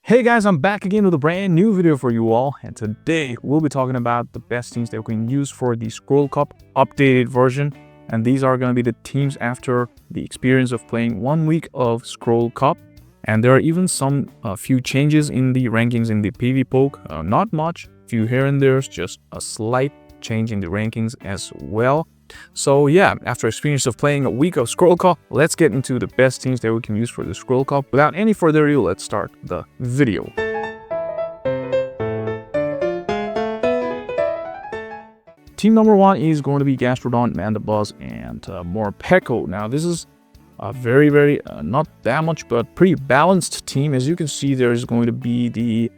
Hey guys, I'm back again with a brand new video for you all, and today we'll be talking about the best teams that we can use for the Scroll Cup updated version. And these are going to be the teams after the experience of playing 1 week of Scroll Cup. And there are even some few changes in the rankings in the PV Poke. Not much, few here and there, just a slight change in the rankings as well. So yeah, after experience of playing a week of Scroll Cup, let's get into the best teams that we can use for the Scroll Cup. Without any further ado, let's start the video. Team number 1 is going to be Gastrodon, Mandibuzz, and Morpeko. Now this is a very, not that much, but pretty balanced team. As you can see, there is going to be the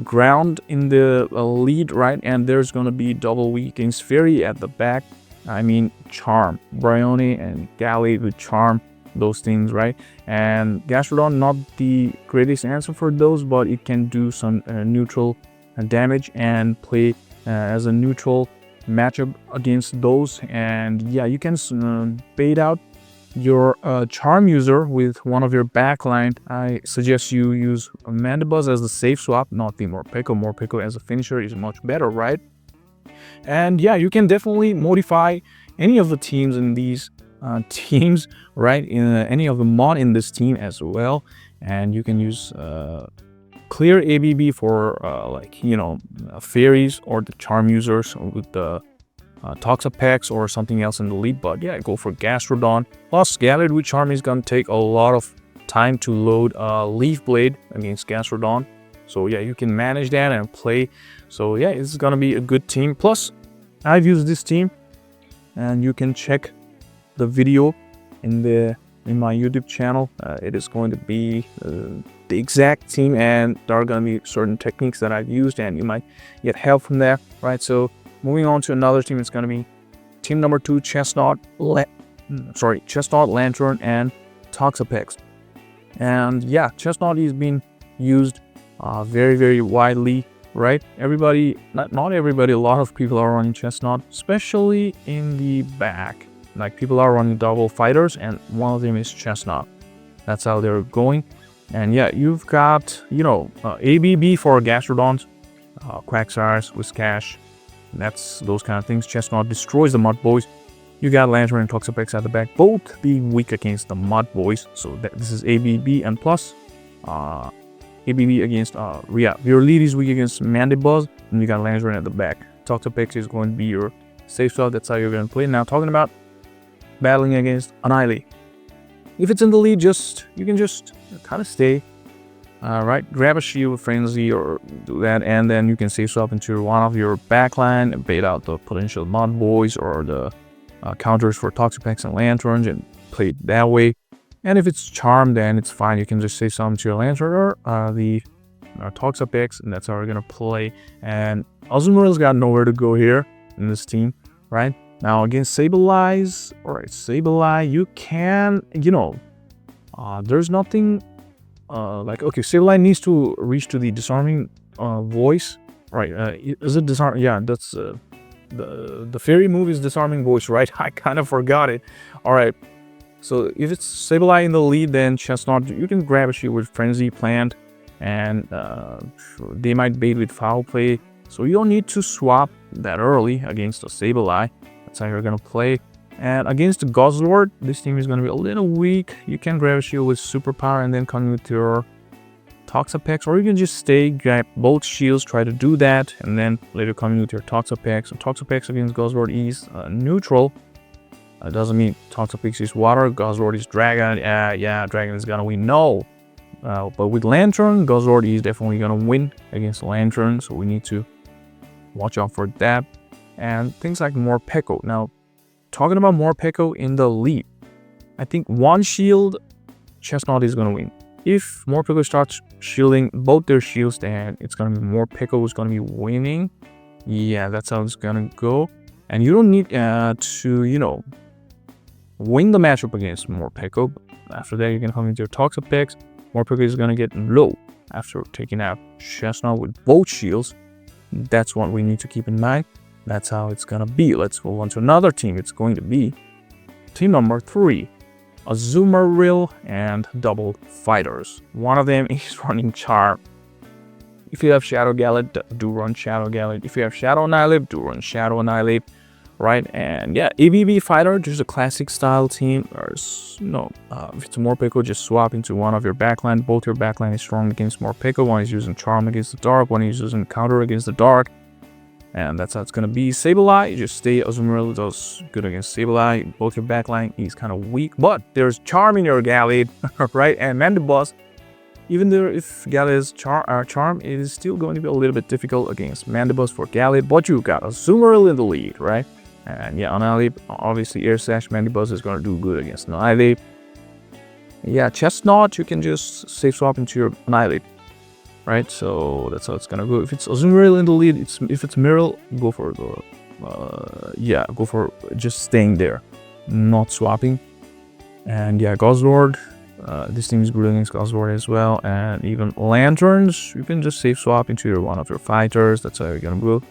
ground in the lead, right? And there's going to be double weak against Fairy at the back. I mean, Charm, Bryony and Gallade with Charm, those things, right? And Gastrodon, not the greatest answer for those, but it can do some neutral damage and play as a neutral matchup against those. And yeah, you can bait out your Charm user with one of your backline. I suggest you use Mandibuzz as the safe swap, not the Morpeko. Morpeko as a finisher is much better, right? And yeah, you can definitely modify any of the teams in these teams, right? In any of the mod in this team as well. And you can use clear ABB for like, you know, fairies or the charm users with the Toxapex or something else in the lead. But yeah, go for Gastrodon. Plus, Gallade with charm is going to take a lot of time to load Leaf Blade against Gastrodon. So yeah, you can manage that and play. So yeah, it's gonna be a good team. Plus, I've used this team, and you can check the video in my YouTube channel. It is going to be the exact team, and there are gonna be certain techniques that I've used, and you might get help from there, right? So moving on to another team, it's gonna be team number 2, Chesnaught, Lanturn, and Toxapex. And yeah, Chesnaught is being used very widely, right? Everybody, not everybody, a lot of people are running Chesnaught, especially in the back. Like, people are running double fighters, and one of them is Chesnaught. That's how they're going. And yeah, you've got, you know, ABB for Gastrodons, Quagsires, Whiscash, that's those kind of things. Chesnaught destroys the Mud Boys. You got Lanturn and Toxapex at the back, both being weak against the Mud Boys. So this is ABB, and plus ABB against your lead is weak against Mandibuzz, and you got Lanturn at the back. Toxapex is going to be your safe swap. That's how you're going to play. Now, talking about battling against Annihilape. If it's in the lead, you can just kind of stay, right? Grab a shield with Frenzy or do that, and then you can safe swap into one of your backline and bait out the potential Mud Boys or the counters for Toxapex and Lanturns and play it that way. And if it's Charm, then it's fine. You can just say something to your Lanturn or the Toxapex, and that's how we're going to play. And Azumarill's got nowhere to go here in this team, right? Now, against Sableye, you can, you know, there's nothing, like, okay, Sableye needs to reach to the disarming voice, right? Is it disarm? Yeah, that's, the fairy move is disarming voice, right? I kind of forgot it. All right. So if it's Sableye in the lead, then Chesnaught, you can grab a shield with Frenzy Plant, and they might bait with Foul Play. So you don't need to swap that early against a Sableye. That's how you're going to play. And against the Guzzlord, this team is going to be a little weak. You can grab a shield with Superpower and then come with your Toxapex, or you can just stay, grab both shields, try to do that, and then later come in with your Toxapex. So Toxapex against Guzzlord is neutral. Doesn't mean Toxapex is water, Guzzlord is dragon. Yeah, dragon is gonna win. No. But with Lanturn, Guzzlord is definitely gonna win against Lanturn, so we need to watch out for that. And things like Morpeko. Now, talking about Morpeko in the lead, I think one shield, Chesnaught is gonna win. If Morpeko starts shielding both their shields, then it's gonna be Morpeko who's gonna be winning. Yeah, that's how it's gonna go. And you don't need to, you know, win the matchup against Morpeko. After that, you can come into your Toxapex. Morpeko is going to get low after taking out Chesnaught with both shields. That's what we need to keep in mind. That's how it's going to be. Let's move on to another team. It's going to be team number 3. Azumarill, and double fighters. One of them is running Charm. If you have Shadow Gallet, do run Shadow Gallet. If you have Shadow Annihilape, do run Shadow Annihilape. Right, and yeah, ABB Fighter, just a classic style team. Or no, if it's a Morpeko, just swap into one of your backline. Both your backline is strong against Morpeko. One is using Charm against the Dark, one is using Counter against the Dark. And that's how it's gonna be. Sableye, just stay. Azumarill does good against Sableye. Both your backline is kind of weak, but there's Charm in your Gallet, right? And Mandibuzz, even though if Gallet is Charm, it is still going to be a little bit difficult against Mandibuzz for Gallet. But you got Azumarill in the lead, right? And yeah, Annihilape, obviously Air Sash Mandibuzz is going to do good against Annihilape. Yeah, Chesnaught, you can just safe swap into your Annihilape, right? So that's how it's going to go. If it's Azumarill in the lead, if it's Marill, go for the, go for just staying there, not swapping. And yeah, Guzzlord, this team is good against Guzzlord as well. And even Lanturns, you can just safe swap into one of your fighters. That's how you're going to go.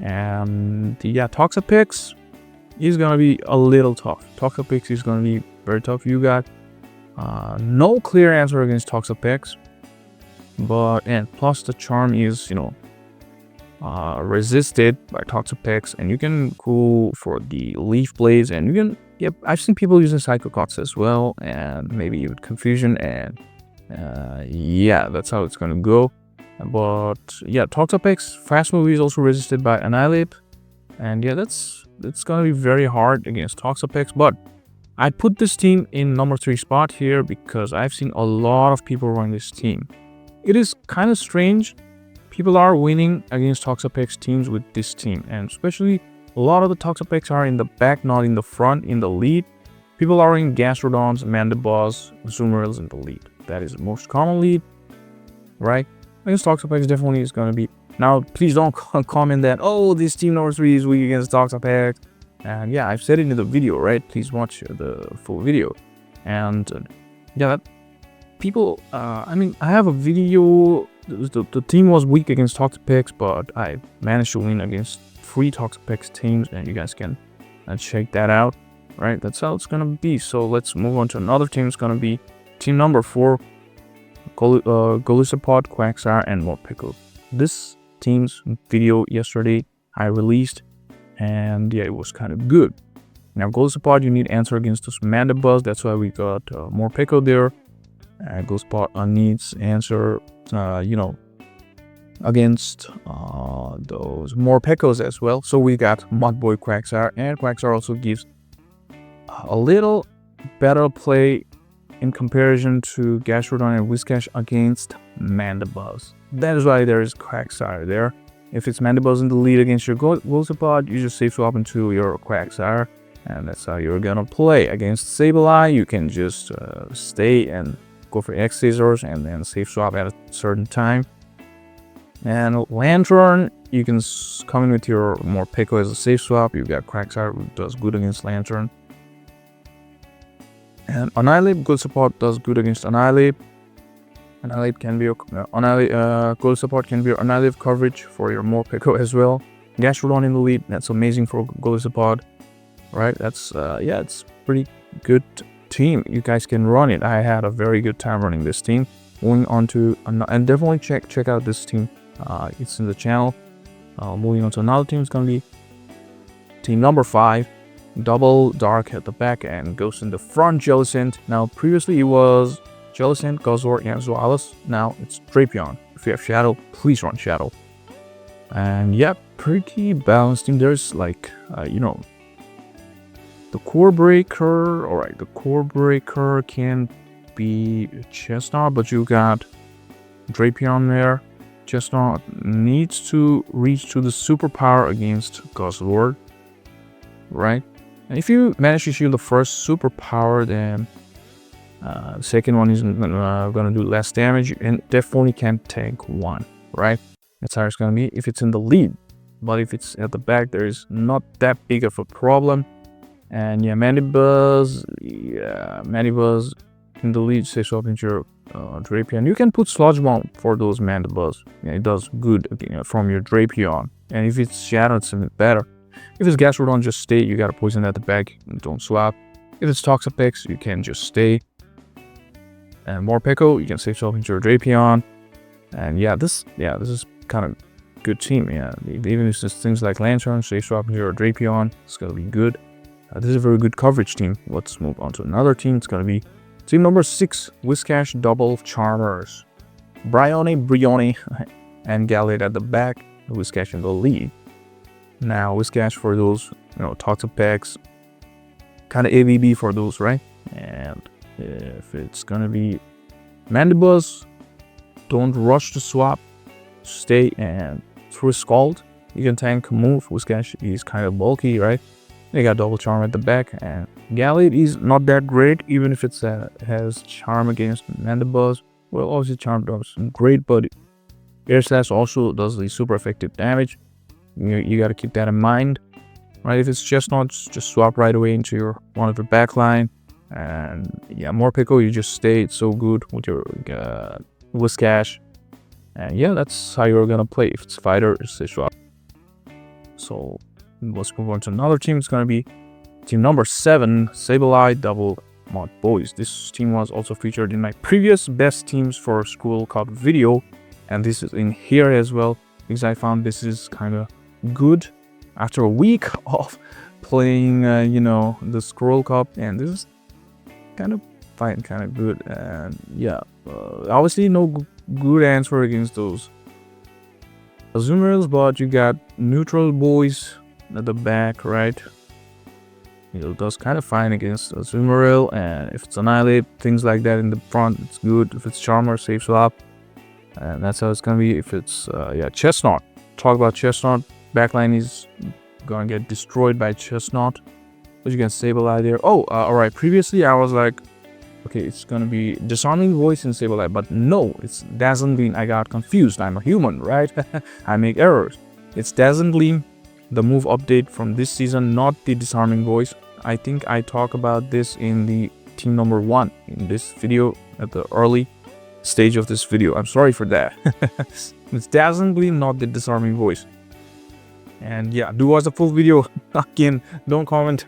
And yeah, Toxapex is gonna be a little tough. Toxapex is gonna be very tough. You got no clear answer against Toxapex, and plus the Charm is resisted by Toxapex, and you can go for the Leaf Blades, and you can I've seen people using Psycho Cuts as well, and maybe even Confusion, and yeah, that's how it's gonna go. But yeah, Toxapex fast move is also resisted by Annihilape, and yeah, that's gonna be very hard against Toxapex. But I put this team in number 3 spot here because I've seen a lot of people run this team. It is kind of strange. People are winning against Toxapex teams with this team, and especially a lot of the Toxapex are in the back, not in the front, in the lead. People are in Gastrodons, Mandibuzz, Azumarill in the lead. That is the most common lead, right? Against Toxapex definitely is going to be. Now, please don't comment that, oh, this team number 3 is weak against Toxapex. And yeah, I've said it in the video, right? Please watch the full video. And yeah, people, I have a video. The team was weak against Toxapex, but I managed to win against 3 Toxapex teams, and you guys can check that out, right? That's how it's going to be. So let's move on to another team. It's going to be team number 4. Jellicent, Quagsire, and Morpeko. This team's video yesterday I released, and yeah, it was kind of good. Now, Jellicent, you need answer against this Mandibuzz. That's why we got Morpeko there. Jellicent needs answer, against those Morpekos as well. So we got Mudboy Quagsire, and Quagsire also gives a little better play in comparison to Gastrodon and Whiscash against Mandibuzz. That is why there is Quagsire there. If it's Mandibuzz in the lead against your Jellicent, you just safe swap into your Quagsire, and that's how you're gonna play. Against Sableye, you can just stay and go for X Scissors and then safe swap at a certain time. And Lanturn, you can come in with your Morpeko as a safe swap. You got Quagsire, who does good against Lanturn. And Annihilape, Jellicent does good against Annihilape. Annihilape can be your Jellicent can be your Annihilape coverage for your Morpeko as well. Gastrodon in the lead, that's amazing for Jellicent, right? That's it's pretty good team. You guys can run it. I had a very good time running this team. Moving on to and definitely check out this team. It's in the channel. Moving on to another team, it's gonna be team number 5. Double Dark at the back and Ghost in the front. Jellicent. Now previously it was Jellicent, Guzzlord, and Zoalis. Now it's Drapion. If you have Shadow, please run Shadow. And yeah, pretty balanced team. There's like the core breaker. Alright, the core breaker can be Chesnaught, but you got Drapion there. Chesnaught needs to reach to the superpower against Guzzlord, right? And if you manage to shield the first superpower, then the second one isn't gonna do less damage, and definitely can tank one, right? That's how it's gonna be if it's in the lead. But if it's at the back, there is not that big of a problem. And yeah, Mandibuzz in the lead, safe swap into your Drapion. You can put Sludge Bomb for those Mandibuzz. Yeah, it does good from your Drapion. And if it's Shadow, it's a bit better. If it's Gastrodon, just stay. You gotta poison at the back. Don't swap. If it's Toxapex, you can just stay. And Morpeko, you can safe swap into your Drapion. And yeah, this is kind of good team. Yeah, even if it's things like Lanturn, safe swap into your Drapion, it's gonna be good. This is a very good coverage team. Let's move on to another team. It's gonna be team number 6, Whiscash double Charmers. Brione, and Gallade at the back, Whiscash in the lead. Now, Whiscash for those, Toxapex, kind of AVB for those, right? And if it's gonna be Mandibuzz, don't rush to swap, stay, and through Scald, you can tank move. Whiscash is kind of bulky, right? They got double charm at the back, and Gallade is not that great, even if it has charm against Mandibuzz. Well, obviously charm does great, but Air Slash also does the super effective damage. You got to keep that in mind, right? If it's Chesnaught, just swap right away into one of your backline, and yeah, Morpeko, you just stay. It's so good with your Whiscash, and yeah, that's how you're gonna play. If it's fighter, it's a swap. So let's move on to another team. It's gonna be team number 7, Sableye double Mod Boys. This team was also featured in my previous best teams for School Cup video, and this is in here as well, because I found this is kind of good after a week of playing the Scroll Cup, and this is kind of fine, kind of good. And yeah, obviously no good answer against those Azumarills, but you got neutral boys at the back, right? It does kind of fine against Azumarill, and if it's Annihilape, things like that in the front, it's good. If it's Charmer, safe swap, and that's how it's gonna be. If it's Chesnaught, talk about Chesnaught, backline is gonna get destroyed by Chesnaught, but you can Sableye there. Oh, alright, previously I was like, okay, it's gonna be Disarming Voice in Sableye, but no, it's Dazzling Gleam. I got confused. I'm a human, right? I make errors. It's Dazzling Gleam, the move update from this season, not the Disarming Voice. I think I talk about this in the team number 1 in this video at the early stage of this video. I'm sorry for that. It's Dazzling Gleam, not the Disarming Voice. And yeah, do watch the full video. Again, don't comment.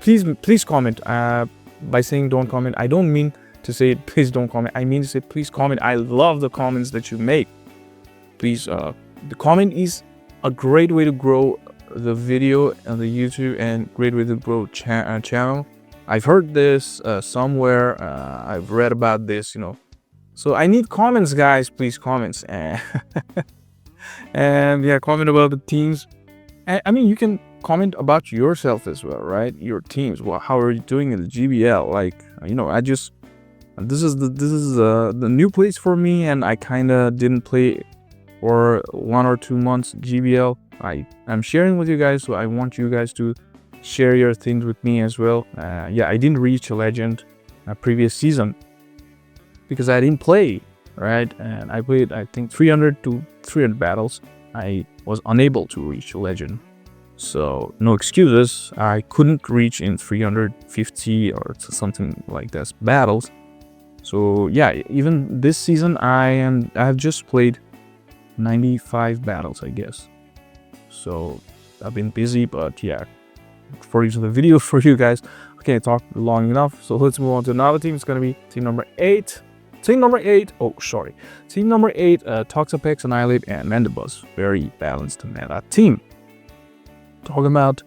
please comment. By saying don't comment, I don't mean to say please don't comment. I mean to say please comment. I love the comments that you make. Please, the comment is a great way to grow the video and the YouTube, and great way to grow channel. I've heard this somewhere. I've read about this, So I need comments, guys. Please comments. And yeah, comment about the teams. I mean, you can comment about yourself as well, right? Your teams. Well, how are you doing in the GBL? Like, I just this is the new place for me, and I kind of didn't play for 1 or 2 months GBL. I'm sharing with you guys, so I want you guys to share your things with me as well. Yeah, I didn't reach a legend previous season because I didn't play, right? And I played, I think, 300 to 300 battles. I was unable to reach a legend, so no excuses. I couldn't reach in 350 or something like that battles. So yeah, even this season I've just played 95 battles, I guess. So I've been busy, but yeah, for the video for you guys. Okay, I talked long enough, so let's move on to another team. It's gonna be team number 8. Team number 8, Toxapex, Annihilape, and Mandibuzz. Very balanced meta team. Talking about,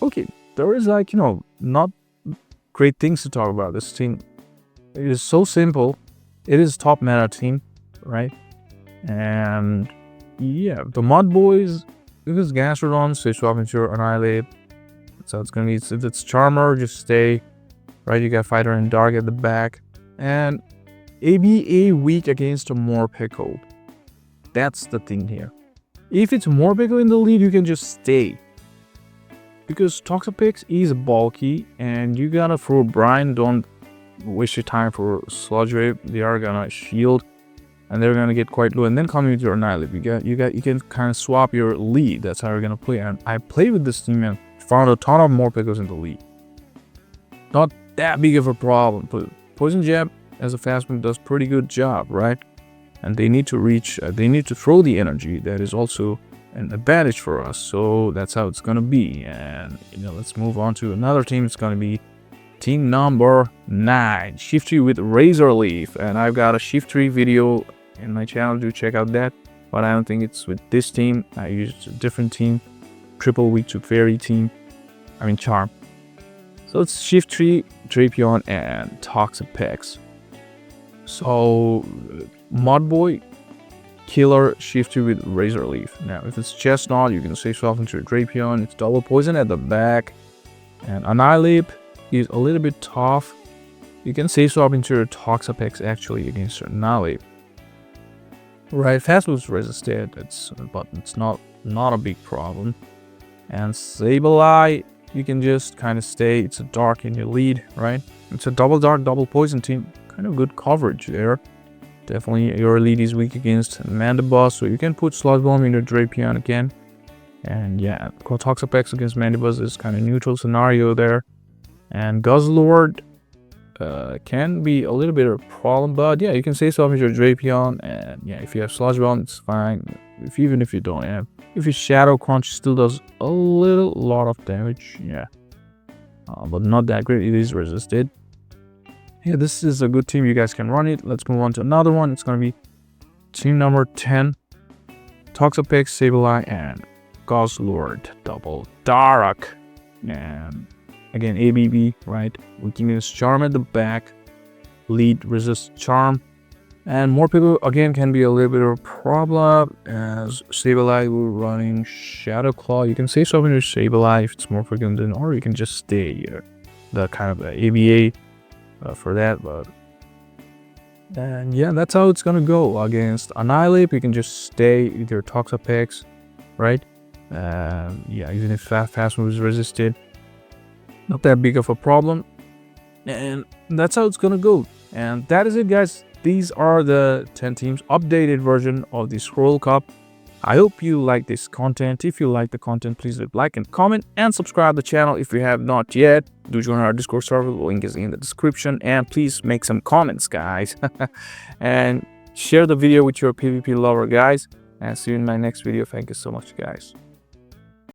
okay, there is not great things to talk about. This team, it is so simple. It is top meta team, right? And yeah, the Mod Boys, this is Gastrodon, so swap into your Annihilape. So it's gonna be, if it's Charmer, just stay, right? You got Fighter and Dark at the back. And ABA weak against a Morpeko. That's the thing here. If it's Morpeko in the lead, you can just stay. Because Toxapex is bulky, and you gotta throw Brine. Don't waste your time for Sludge Wave. They are gonna shield, and they're gonna get quite low. And then coming with your Annihilape, you can kind of swap your lead. That's how you're gonna play. And I played with this team and found a ton of Morpekos in the lead. Not that big of a problem, but Poison Jab as a fast move does pretty good job, right? And they need to reach, they need to throw the energy. That is also an advantage for us. So that's how it's gonna be. And let's move on to another team. It's gonna be team number 9, Shiftry with Razor Leaf. And I've got a Shiftry video in my channel. Do check out that. But I don't think it's with this team. I used a different team, triple weak to fairy team. Charm. So it's Shiftry, Drapion, and Toxapex. So Mudboy, Killer, Shiftry with Razor Leaf. Now, if it's Chesnaught, you can save swap into a Drapion. It's double poison at the back. And Annihilape is a little bit tough. You can save swap into a Toxapex actually against Annihilape. Right, fast moves resisted, but it's not a big problem. And Sableye, you can just kind of stay. It's a dark in your lead, right? It's a double dark, double poison team. Kind of good coverage there. Definitely your lead is weak against Mandibuzz, so you can put Sludge Bomb into Drapion again. And yeah, Toxapex against Mandibuzz is kind of neutral scenario there. And Guzzlord can be a little bit of a problem, but yeah, you can save swap into your Drapion. And yeah, if you have Sludge Bomb, it's fine. Even if you don't have. If you Shadow Crunch, still does a lot of damage, yeah, but not that great. It is resisted. Yeah, this is a good team. You guys can run it. Let's move on to another one. It's gonna be team number 10, Toxapex, Sableye, and Guzzlord double dark. And again, ABB, right? Weakness Charm at the back, lead resist Charm. And Morpeko again can be a little bit of a problem as Sableye will running Shadow Claw. You can save something to Sableye if it's more frequent, or you can just stay the kind of ABA for that. And yeah, that's how it's gonna go against Annihilape. You can just stay with your Toxapex, right? Yeah, even if fast move is resisted, not that big of a problem. And that's how it's gonna go. And that is it, guys. These are the 10 teams, updated version of the Scroll Cup. I hope you like this content. If you like the content, please leave a like and comment and subscribe to the channel if you have not yet. Do join our Discord server. The link is in the description. And please make some comments, guys. And share the video with your PvP lover, guys. And see you in my next video. Thank you so much, guys.